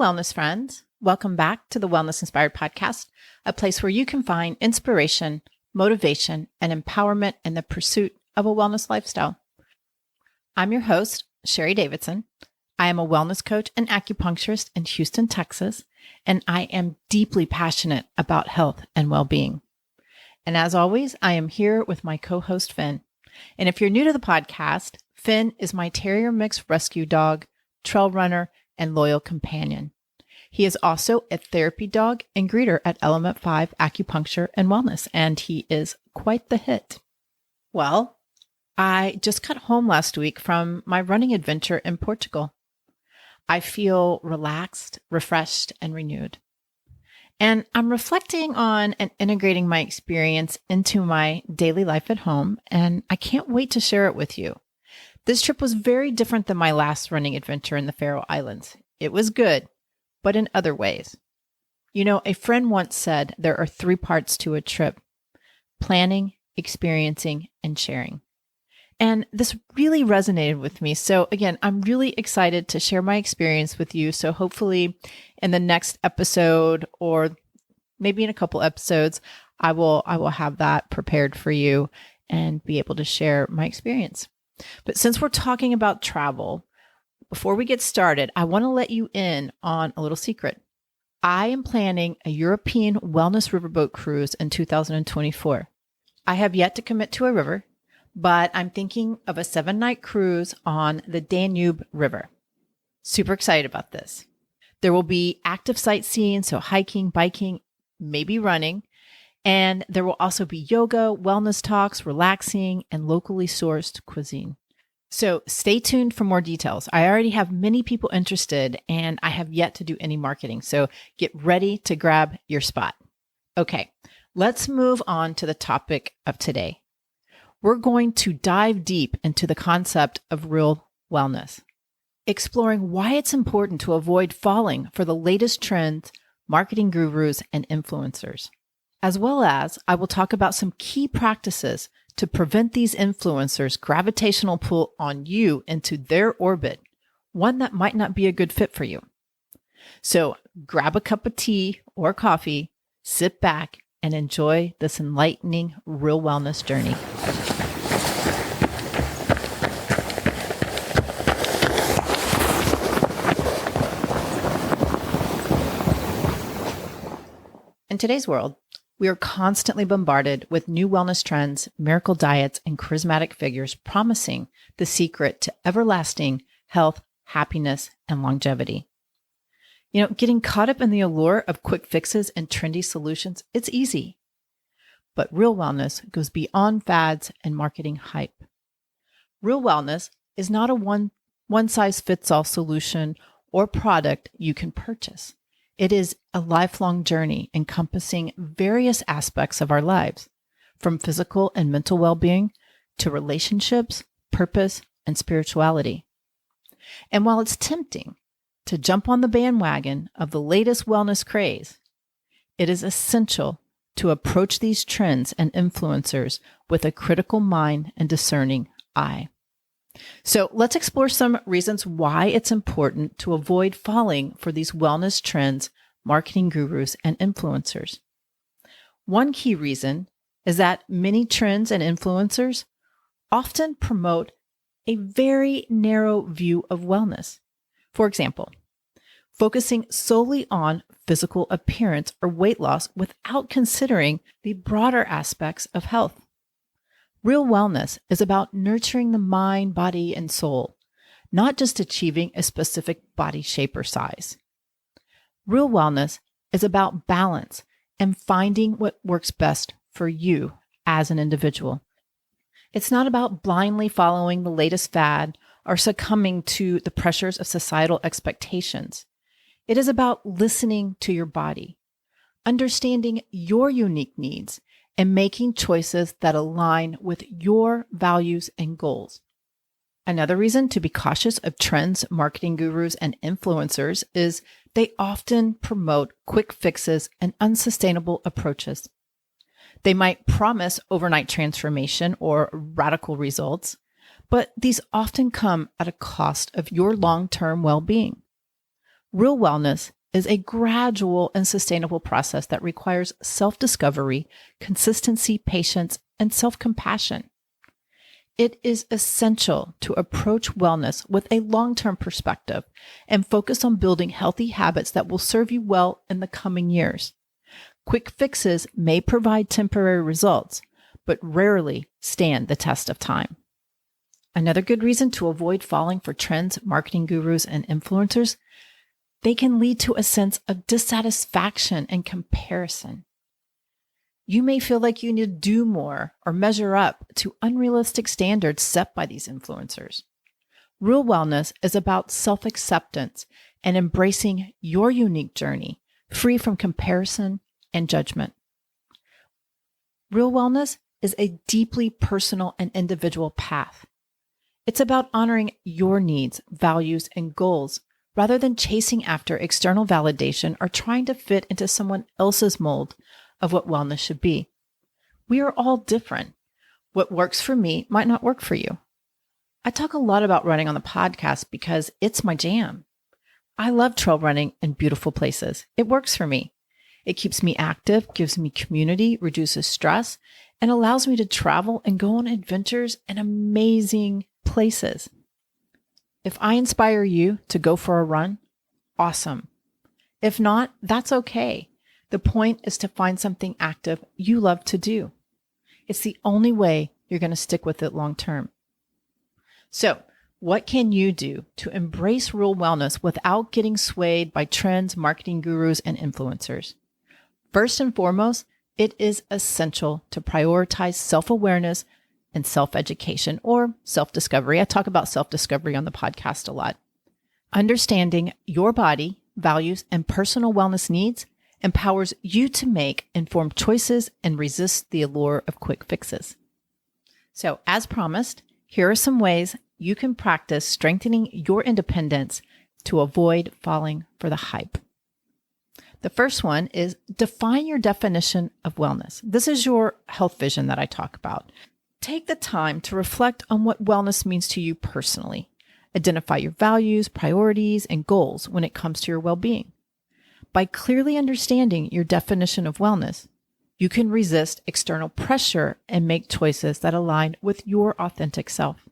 wellness friends. Welcome back to the Wellness Inspired Podcast, a place where you can find inspiration, motivation, and empowerment in the pursuit of a wellness lifestyle. I'm your host, Sherry Davidson. I am a wellness coach and acupuncturist in Houston, Texas, and I am deeply passionate about health and well-being. And as always, I am here with my co-host, Finn. And if you're new to the podcast, Finn is my terrier mix rescue dog, trail runner, and loyal companion. He is also a therapy dog and greeter at Element 5 Acupuncture and Wellness, and he is quite the hit. Well, I just got home last week from my running adventure in Portugal. I feel relaxed, refreshed, and renewed. And I'm reflecting on and integrating my experience into my daily life at home, and I can't wait to share it with you. This trip was very different than my last running adventure in the Faroe Islands. It was good, but in other ways. You know, a friend once said there are 3 parts to a trip: planning, experiencing, and sharing. And this really resonated with me. So again, I'm really excited to share my experience with you. So hopefully in the next episode, or maybe in a couple episodes, I will have that prepared for you and be able to share my experience. But since we're talking about travel, before we get started, I want to let you in on a little secret. I am planning a European wellness riverboat cruise in 2024. I have yet to commit to a river, but I'm thinking of a 7-night cruise on the Danube River. Super excited about this. There will be active sightseeing, so hiking, biking, maybe running, and there will also be yoga, wellness talks, relaxing, and locally sourced cuisine. So stay tuned for more details. I already have many people interested, and I have yet to do any marketing. So get ready to grab your spot. Okay, let's move on to the topic of today. We're going to dive deep into the concept of real wellness, exploring why it's important to avoid falling for the latest trends, marketing gurus, and influencers. As well as, I will talk about some key practices to prevent these influencers' gravitational pull on you into their orbit, one that might not be a good fit for you. So grab a cup of tea or coffee, sit back, and enjoy this enlightening real wellness journey. In today's world, we are constantly bombarded with new wellness trends, miracle diets, and charismatic figures promising the secret to everlasting health, happiness, and longevity. You know, getting caught up in the allure of quick fixes and trendy solutions, it's easy. But real wellness goes beyond fads and marketing hype. Real wellness is not a one-size-fits-all solution or product you can purchase. It is a lifelong journey encompassing various aspects of our lives, from physical and mental well-being to relationships, purpose, and spirituality. And while it's tempting to jump on the bandwagon of the latest wellness craze, it is essential to approach these trends and influencers with a critical mind and discerning eye. So let's explore some reasons why it's important to avoid falling for these wellness trends, marketing gurus, and influencers. One key reason is that many trends and influencers often promote a very narrow view of wellness. For example, focusing solely on physical appearance or weight loss without considering the broader aspects of health. Real wellness is about nurturing the mind, body, and soul, not just achieving a specific body shape or size. Real wellness is about balance and finding what works best for you as an individual. It's not about blindly following the latest fad or succumbing to the pressures of societal expectations. It is about listening to your body, understanding your unique needs, and making choices that align with your values and goals. Another reason to be cautious of trends, marketing gurus, and influencers is they often promote quick fixes and unsustainable approaches. They might promise overnight transformation or radical results, but these often come at a cost of your long-term well-being. Real wellness is a gradual and sustainable process that requires self-discovery, consistency, patience, and self-compassion. It is essential to approach wellness with a long-term perspective and focus on building healthy habits that will serve you well in the coming years. Quick fixes may provide temporary results, but rarely stand the test of time. Another good reason to avoid falling for trends, marketing gurus, and influencers, they can lead to a sense of dissatisfaction and comparison. You may feel like you need to do more or measure up to unrealistic standards set by these influencers. Real wellness is about self-acceptance and embracing your unique journey, free from comparison and judgment. Real wellness is a deeply personal and individual path. It's about honoring your needs, values, and goals rather than chasing after external validation or trying to fit into someone else's mold of what wellness should be. We are all different. What works for me might not work for you. I talk a lot about running on the podcast because it's my jam. I love trail running in beautiful places. It works for me. It keeps me active, gives me community, reduces stress, and allows me to travel and go on adventures in amazing places. If I inspire you to go for a run, awesome. If not, that's okay. The point is to find something active you love to do. It's the only way you're going to stick with it long term. So, what can you do to embrace real wellness without getting swayed by trends, marketing gurus, and influencers? First and foremost, it is essential to prioritize self-awareness and self-education or self-discovery. I talk about self-discovery on the podcast a lot. Understanding your body, values, and personal wellness needs empowers you to make informed choices and resist the allure of quick fixes. So, as promised, here are some ways you can practice strengthening your independence to avoid falling for the hype. The first one is define your definition of wellness. This is your health vision that I talk about. Take the time to reflect on what wellness means to you personally. Identify your values, priorities, and goals when it comes to your well-being. By clearly understanding your definition of wellness, you can resist external pressure and make choices that align with your authentic self.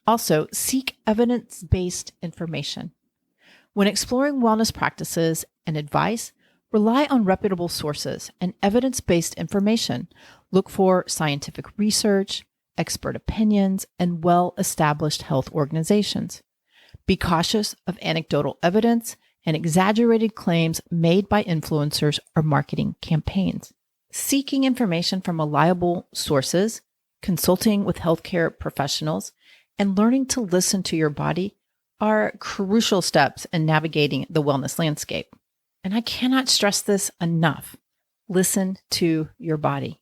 Also, seek evidence-based information. When exploring wellness practices and advice, rely on reputable sources and evidence-based information. Look for scientific research, expert opinions, and well-established health organizations. Be cautious of anecdotal evidence and exaggerated claims made by influencers or marketing campaigns. Seeking information from reliable sources, consulting with healthcare professionals, and learning to listen to your body are crucial steps in navigating the wellness landscape. And I cannot stress this enough. Listen to your body.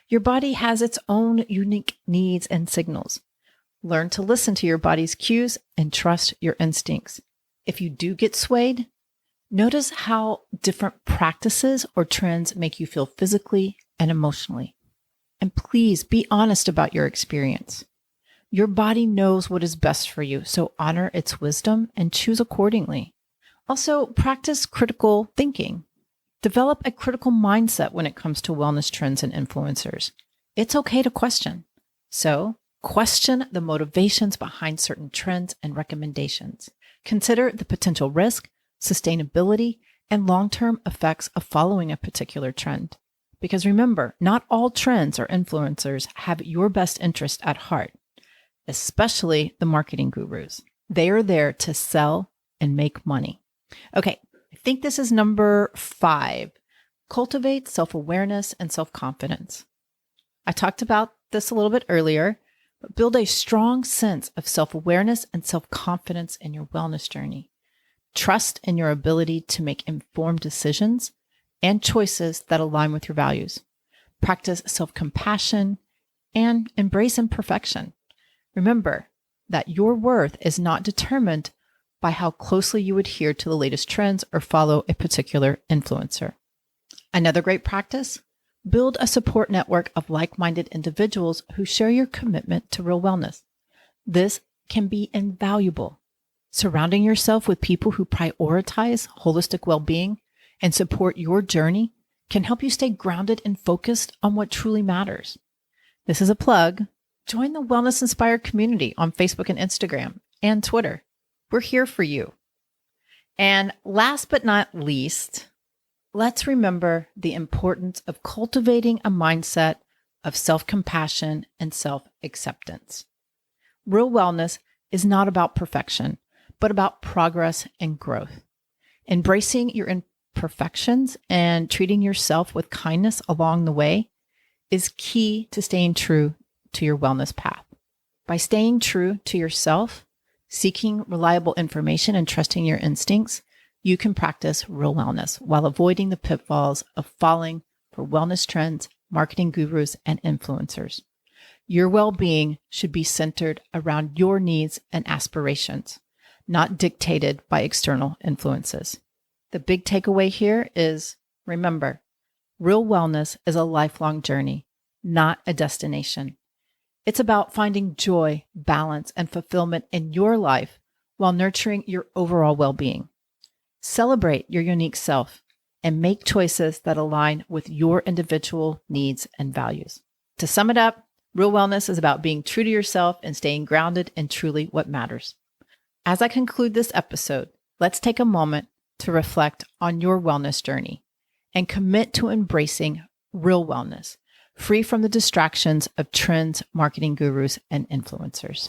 Your body has its own unique needs and signals. Learn to listen to your body's cues and trust your instincts. If you do get swayed, notice how different practices or trends make you feel physically and emotionally. And please be honest about your experience. Your body knows what is best for you, so honor its wisdom and choose accordingly. Also, practice critical thinking. Develop a critical mindset when it comes to wellness trends and influencers. It's okay to question. So, question the motivations behind certain trends and recommendations. Consider the potential risk, sustainability, and long-term effects of following a particular trend. Because remember, not all trends or influencers have your best interest at heart, especially the marketing gurus. They are there to sell and make money. Okay, I think this is number 5. Cultivate self-awareness and self-confidence. I talked about this a little bit earlier, but build a strong sense of self-awareness and self-confidence in your wellness journey. Trust in your ability to make informed decisions and choices that align with your values. Practice self-compassion and embrace imperfection. Remember that your worth is not determined by how closely you adhere to the latest trends or follow a particular influencer. Another great practice, build a support network of like-minded individuals who share your commitment to real wellness. This can be invaluable. Surrounding yourself with people who prioritize holistic well-being and support your journey can help you stay grounded and focused on what truly matters. This is a plug. Join the Wellness Inspired community on Facebook and Instagram and Twitter. We're here for you. And last but not least, let's remember the importance of cultivating a mindset of self-compassion and self-acceptance. Real wellness is not about perfection, but about progress and growth. Embracing your imperfections and treating yourself with kindness along the way is key to staying true to your wellness path. By staying true to yourself, seeking reliable information, and trusting your instincts, you can practice real wellness while avoiding the pitfalls of falling for wellness trends, marketing gurus, and influencers. Your well-being should be centered around your needs and aspirations, not dictated by external influences. The big takeaway here is, remember, real wellness is a lifelong journey, not a destination. It's about finding joy, balance, and fulfillment in your life while nurturing your overall well-being. Celebrate your unique self and make choices that align with your individual needs and values. To sum it up, real wellness is about being true to yourself and staying grounded in truly what matters. As I conclude this episode, let's take a moment to reflect on your wellness journey and commit to embracing real wellness, free from the distractions of trends, marketing gurus, and influencers.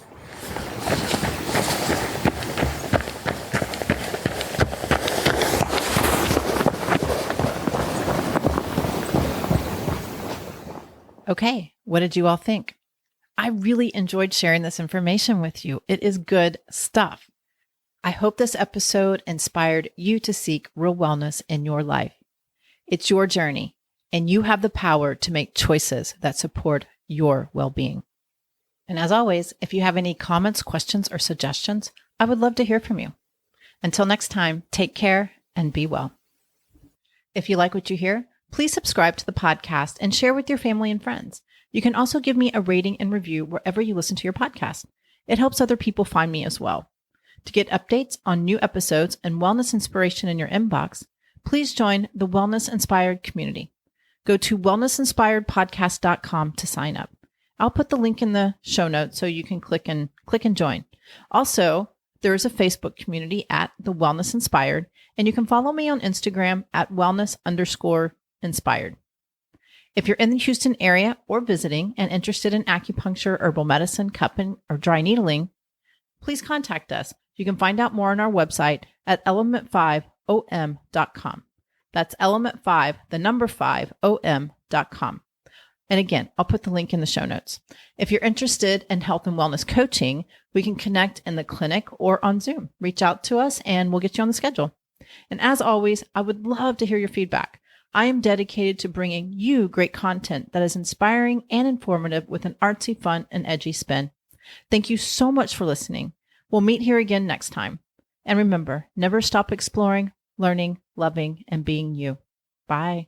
Okay, what did you all think? I really enjoyed sharing this information with you. It is good stuff. I hope this episode inspired you to seek real wellness in your life. It's your journey, and you have the power to make choices that support your well-being. And as always, if you have any comments, questions, or suggestions, I would love to hear from you. Until next time, take care and be well. If you like what you hear, please subscribe to the podcast and share with your family and friends. You can also give me a rating and review wherever you listen to your podcast. It helps other people find me as well. To get updates on new episodes and wellness inspiration in your inbox, please join the Wellness Inspired community. Go to wellnessinspiredpodcast.com to sign up. I'll put the link in the show notes so you can click and join. Also, there is a Facebook community at The Wellness Inspired, and you can follow me on Instagram at wellness_inspired. If you're in the Houston area or visiting and interested in acupuncture, herbal medicine, cupping, or dry needling, please contact us. You can find out more on our website at element5om.com. That's element5, the number 5, om.com. And again, I'll put the link in the show notes. If you're interested in health and wellness coaching, we can connect in the clinic or on Zoom. Reach out to us and we'll get you on the schedule. And as always, I would love to hear your feedback. I am dedicated to bringing you great content that is inspiring and informative with an artsy, fun, and edgy spin. Thank you so much for listening. We'll meet here again next time. And remember, never stop exploring, learning, loving, and being you. Bye.